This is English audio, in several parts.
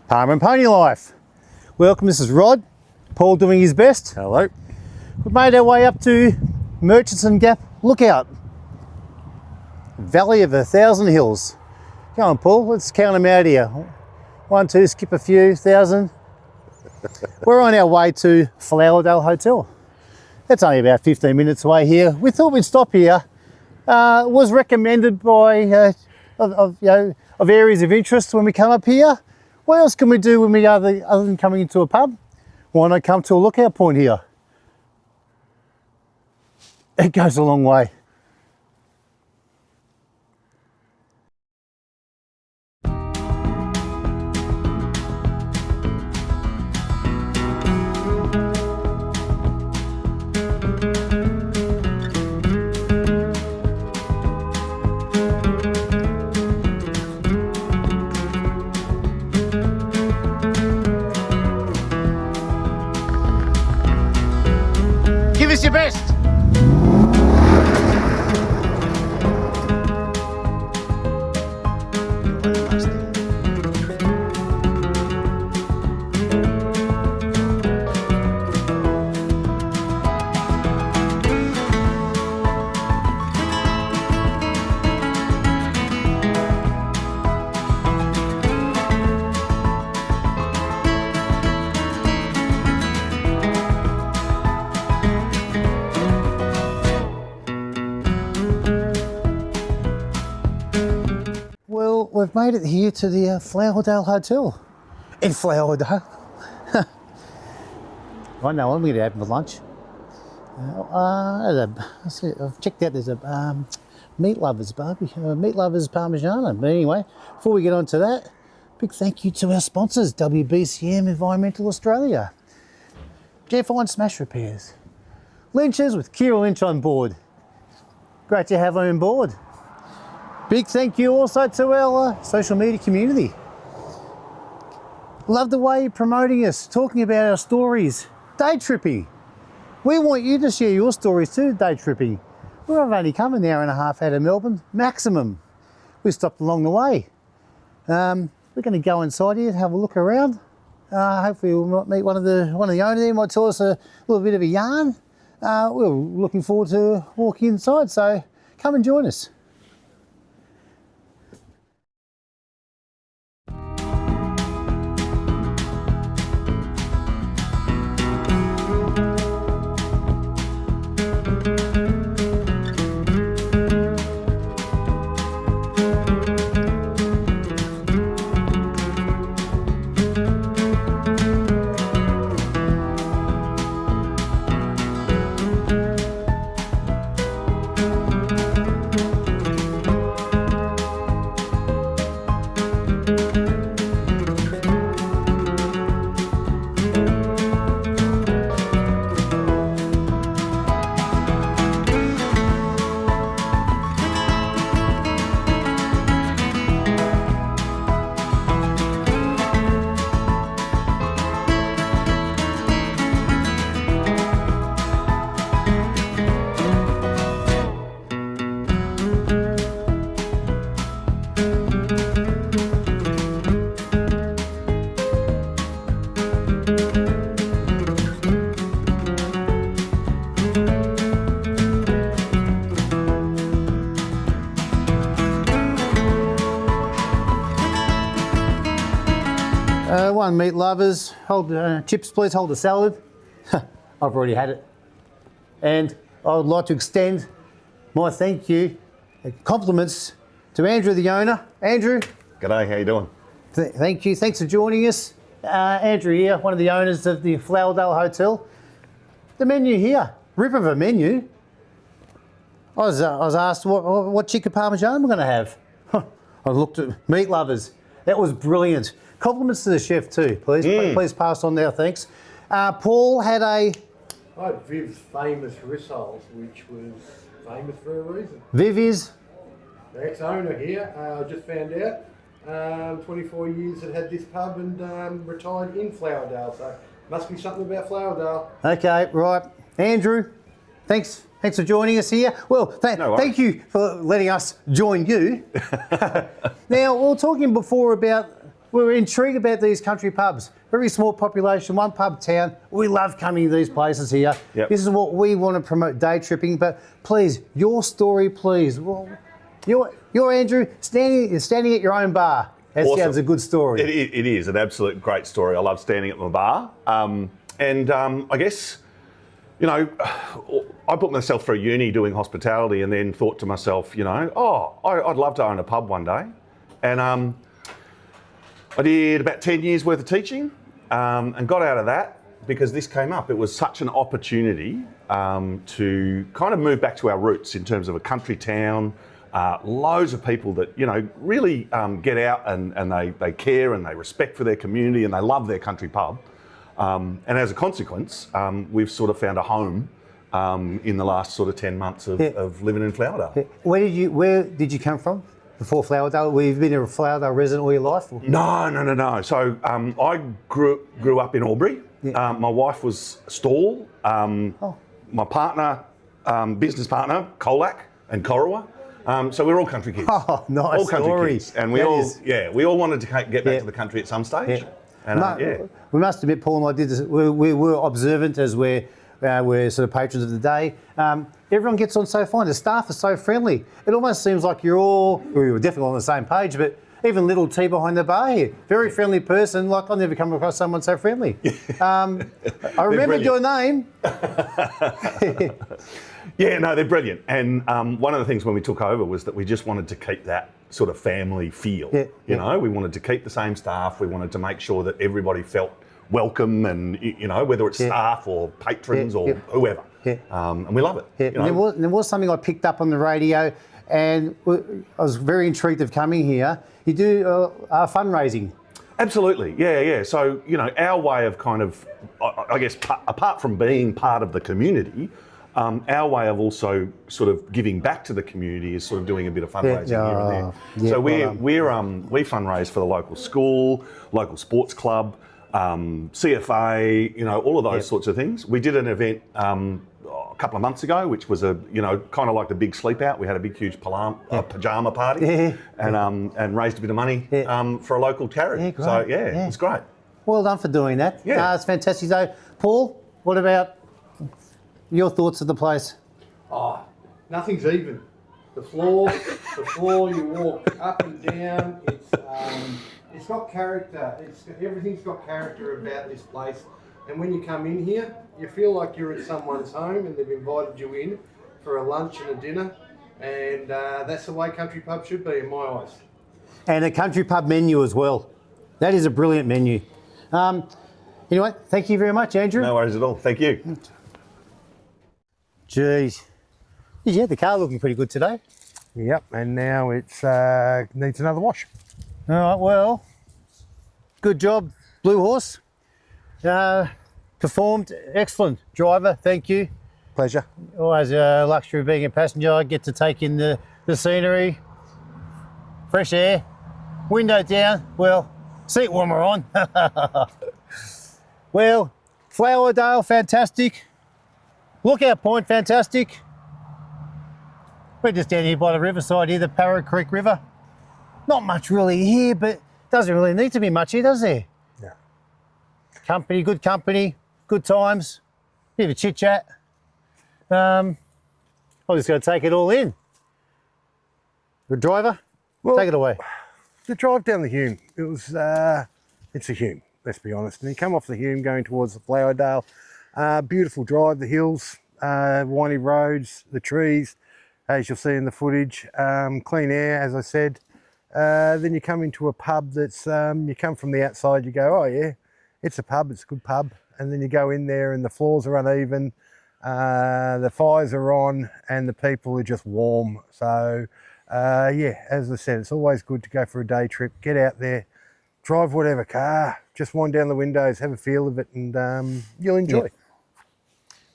Parma and Pony Life. Welcome, this is Rod. Paul doing his best. Hello. We've made our way up to Murchison Gap Lookout. Valley of 1,000 hills. Come on, Paul, let's count them out here. 1, 2, skip a few, 1,000. We're on our way to Flowerdale Hotel. That's only about 15 minutes away here. We thought we'd stop here. Was recommended by of areas of interest when we come up here. What else can we do when we other than coming into a pub? Why not come to a lookout point here? It goes a long way. Give us your best. Well, we've made it here to the Flowerdale Hotel in Flowerdale. I know I'm going to have for lunch. I've checked out, there's a meat lovers barbecue, meat lovers parmigiana. But anyway, before we get on to that, big thank you to our sponsors, WBCM Environmental Australia, J5 Smash Repairs, Lynch's with Kira Lynch on board. Great to have them on board. Big thank you also to our social media community. Love the way you're promoting us, talking about our stories. Day tripping. We want you to share your stories too, day tripping. We've only come an hour and a half out of Melbourne, maximum. We stopped along the way. We're going to go inside here and have a look around. Hopefully we'll meet one of the owners there, might tell us a little bit of a yarn. We're looking forward to walking inside, so come and join us. One meat lovers, hold chips please, hold the salad. I've already had it. And I would like to extend my thank you, compliments to Andrew, the owner. Andrew. G'day, how you doing? Thank you, thanks for joining us. Andrew here, one of the owners of the Flowerdale Hotel. The menu here, rip of a menu. I was asked what chicken parmesan I'm going to have. I looked at meat lovers. That was brilliant. Compliments to the chef too, please. Please pass on our thanks. Paul had I had Viv's famous rissoles, which was famous for a reason. Viv is? The ex-owner here, I just found out, 24 years had this pub and retired in Flowerdale, so must be something about Flowerdale. Okay, right. Andrew, thanks for joining us here. Well, thank you for letting us join you. Now, we were talking before about we're intrigued about these country pubs. Very small population, one pub town. We love coming to these places here. Yep. This is what we want to promote, day tripping. But please, your story, please. Well, you're Andrew, standing at your own bar. That Awesome. sounds a good story. It is an absolute great story. I love standing at my bar. I guess, you know, I put myself through uni doing hospitality and then thought to myself, you know, I'd love to own a pub one day. And I did about 10 years worth of teaching and got out of that because this came up. It was such an opportunity to kind of move back to our roots in terms of a country town. Loads of people that, you know, really get out and they care and they respect for their community and they love their country pub. And as a consequence, we've sort of found a home in the last sort of 10 months of living in Flowerdale. Yeah. Where did you come from before Flowerdale? We've been a Flowerdale resident all your life? Or? No. So I grew up in Albury. Yeah. My wife was Stawell. My partner, business partner, Colac and Corowa. So we're all country kids. Oh, nice all country story. kids. And we all wanted to get back to the country at some stage. Yeah. And We must admit, Paul and I did this. We were observant as we're sort of patrons of the day. Everyone gets on so fine. The staff are so friendly. It almost seems like we were definitely on the same page, but even little T behind the bar here, very friendly person. Like, I've never come across someone so friendly. I remembered your name. Yeah, no, they're brilliant. And one of the things when we took over was that we just wanted to keep that sort of family feel. You know, we wanted to keep the same staff. We wanted to make sure that everybody felt welcome and, you know, whether it's staff or patrons or whoever. And we love it. Yeah. You know? There was something I picked up on the radio and I was very intrigued of coming here. You do fundraising. Absolutely, yeah. So, you know, our way of kind of, I guess, apart from being part of the community, our way of also sort of giving back to the community is sort of doing a bit of fundraising here and there. Yeah, so we fundraise for the local school, local sports club, CFA, you know, all of those sorts of things. We did an event a couple of months ago, which was kind of like the big sleep out. We had a big, huge pajama party and raised a bit of money for a local charity. Yeah, great. So it was great. Well done for doing that. Yeah. It's fantastic. So, Paul, what about your thoughts of the place? Oh, nothing's even. The floor, you walk up and down. It's got character. Everything's got character about this place. And when you come in here, you feel like you're at someone's home and they've invited you in for a lunch and a dinner. And that's the way country pub should be in my eyes. And a country pub menu as well. That is a brilliant menu. Anyway, thank you very much, Andrew. No worries at all. Thank you. Geez. Yeah, the car looking pretty good today. Yep, and now it's needs another wash. All right, well, good job, Blue Horse. Performed excellent. Driver, thank you. Pleasure. Always a luxury being a passenger. I get to take in the scenery, fresh air, window down, well, seat warmer on. Well, Flowerdale, fantastic. Lookout Point, fantastic. We're just down here by the riverside here, the Parra Creek River. Not much really here, but doesn't really need to be much here, does there? No. Company, good times, bit of a chit chat. I'm just going to take it all in. Good driver, take it away. The drive down the Hume, it was, it's a Hume, let's be honest. And you come off the Hume going towards the Flowerdale, beautiful drive, the hills, windy roads, the trees, as you'll see in the footage, clean air, as I said. Then you come into a pub that's, you come from the outside, you go, oh yeah, it's a pub, it's a good pub. And then you go in there and the floors are uneven, the fires are on and the people are just warm. So yeah, as I said, it's always good to go for a day trip, get out there, drive whatever car, just wind down the windows, have a feel of it and you'll enjoy. Yeah.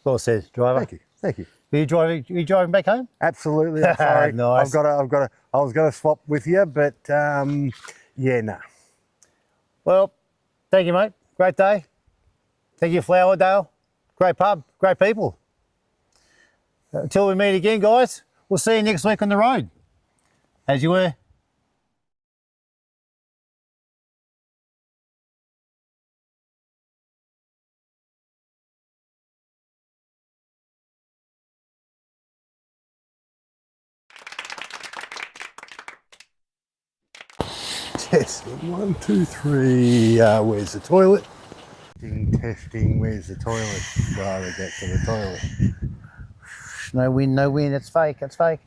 Well said, driver. Thank you. Are you driving back home? Absolutely. I'm sorry. Nice. I was gonna swap with you, but yeah, no. Well, thank you, mate. Great day. Thank you, Flowerdale. Great pub, great people. Until we meet again, guys, we'll see you next week on the road. As you were. Yes, 1, 2, 3. Where's the toilet? Testing, where's the toilet? Gotta get to the toilet. No wind, no wind. It's fake. It's fake.